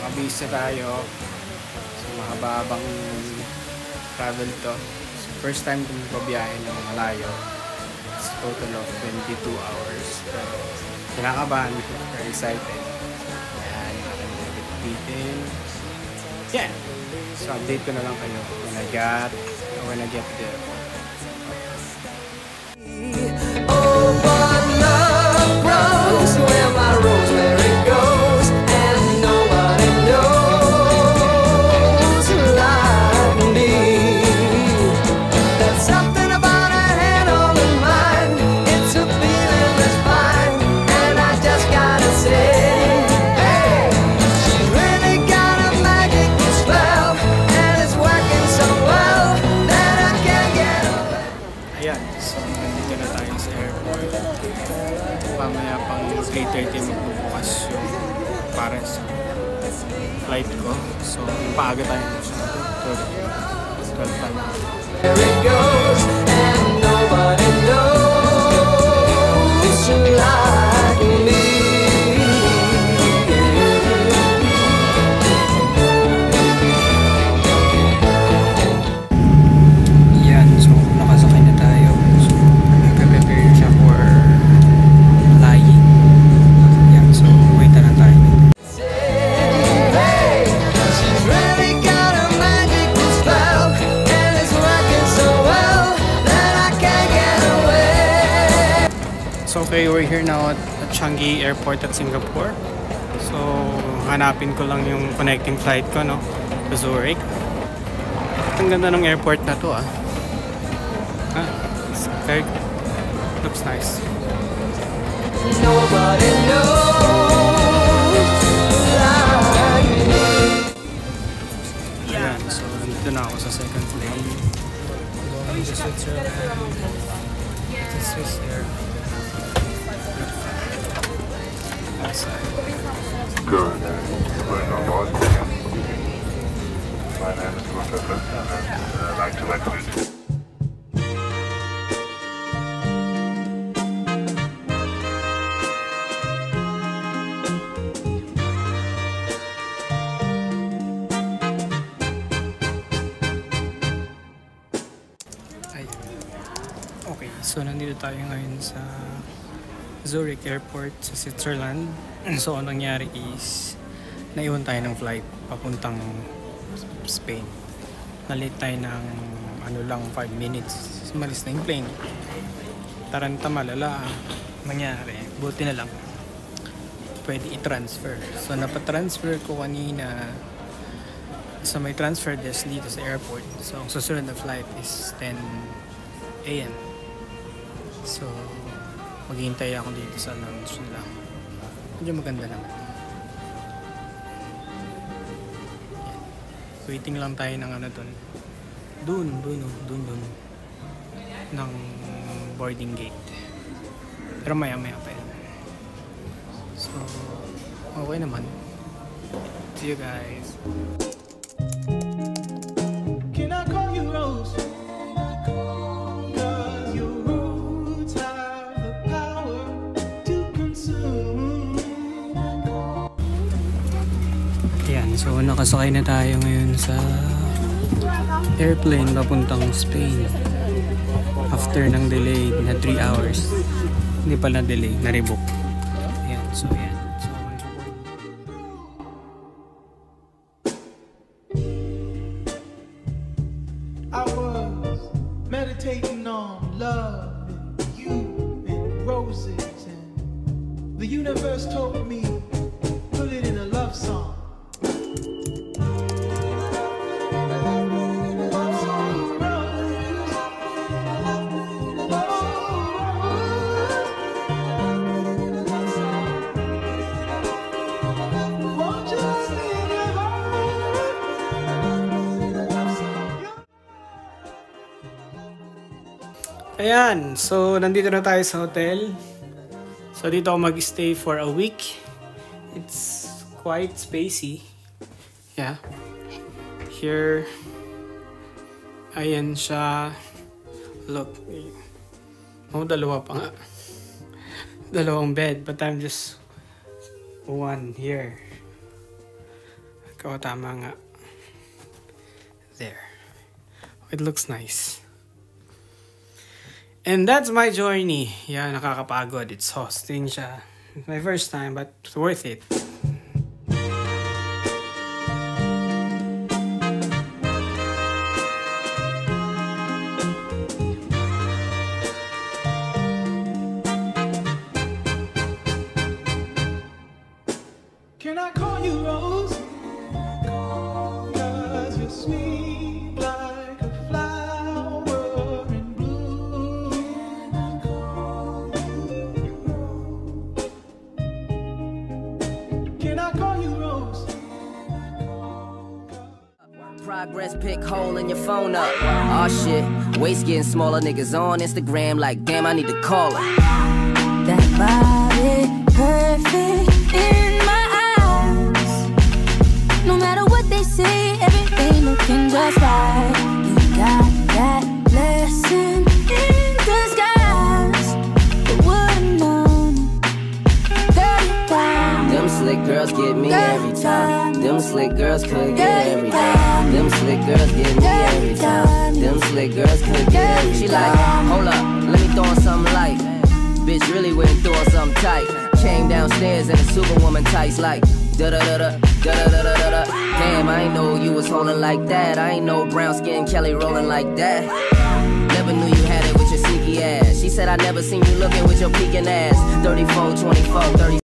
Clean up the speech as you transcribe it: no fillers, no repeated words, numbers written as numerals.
Nakabase na tayo. So, mahababang travel to. So, first time kong pabiyahe ng malayo. It's a total of 22 hours. Pero, kinakabahan ko. Very excited. Yan, aking nag-bitin. Yeah! So, update ko na lang kayo when I get there. Oh, but love grows where my rosemary goes, and nobody knows like me. There's something about a hand on mine. It's a feeling that's fine, and I just gotta say, hey, she's really got a magical spell, and it's working so well that I can't get away. Ayan, so nandito na tayo sa airport. Pamaya pang 3:30 magbubukas yung para sa flight ko. So, paaga tayo sa 12 pa lang. There it goes, and nobody knows like me. Yan, so nakasakay na tayo. So, nagpe-prepare siya for flying. Yan, so wait na lang tayo. Hey, she's really got a magical spell, and it's working so well that I can't get away. So okay, we're here now at Changi Airport at Singapore. So, hanapin ko lang yung connecting flight ko, no? To Zurich. Ang ganda ng airport na to, ah. It's very good. Looks nice. Nobody knows like me. Ayan, so nandito na ako sa second plane. Going to Switzerland. It's a Swiss Air. Outside. Good. We're on board. My name is Christopher, and I'd like to welcome you. Okay, so nandito tayo ngayon sa Zurich Airport sa Switzerland. So, ang nangyari is naiwan tayo ng flight papuntang Spain. Nalit tayo ng 5 minutes. Malis na yung plane. Taranta malala nangyari. Buti na lang pwede i-transfer. So, napatransfer ko kanina sa may transfer desk dito sa airport. So, ang susunod na flight is 10 AM. So, maghihintay ako dito sa lounge nila. Medyo maganda naman. Yan. Waiting lang tayo ng dun. Ng boarding gate. Pero maya pa yan. So, okay naman. See you guys. Can I call you Rose? 'Cause your roots have the power to consume. Ayan, so nakasakay na tayo ngayon sa airplane papuntang Spain. After ng delay na 3 hours. Hindi pala delay, na-rebook. Ayan, so yan. I was meditating on love and you and roses, and the universe told me put it in a love song. Ayan, so nandito na tayo sa hotel. So dito ako mag-stay for a week. It's quite spacey. Yeah. Here, ayan siya. Look. Oh, dalawa pa nga. Dalawang bed, but I'm just one here. Oo, tama nga. There. It looks nice. And that's my journey. Yeah, nakakapagod. It's hosting siya. It's my first time, but it's worth it. Can I call you Rose? 'Cause you're sweet like a flower in bloom. Can I call you Rose? Progress pic hole in your phone up. Aw shit, waist getting smaller. Niggas on Instagram like, damn, I need to call her. That body perfect in my eyes. No matter what they say, everything looking just right. You got that blessing in disguise. But what a moment, girl, you got. Them slick girls get me every time. Them slick girls could get every time. Them slick girls get me every time. Them slick girls could get every time. She like, hold up, let me throw on something light. Bitch really went through on something tight. Came downstairs in a superwoman tights like da-da-da-da, da-da-da-da-da. Damn, I ain't know you was holding like that. I ain't know brown skin Kelly rolling like that. Never knew you had it with your sneaky ass. She said I never seen you looking with your peeking ass. 34, 24, 30.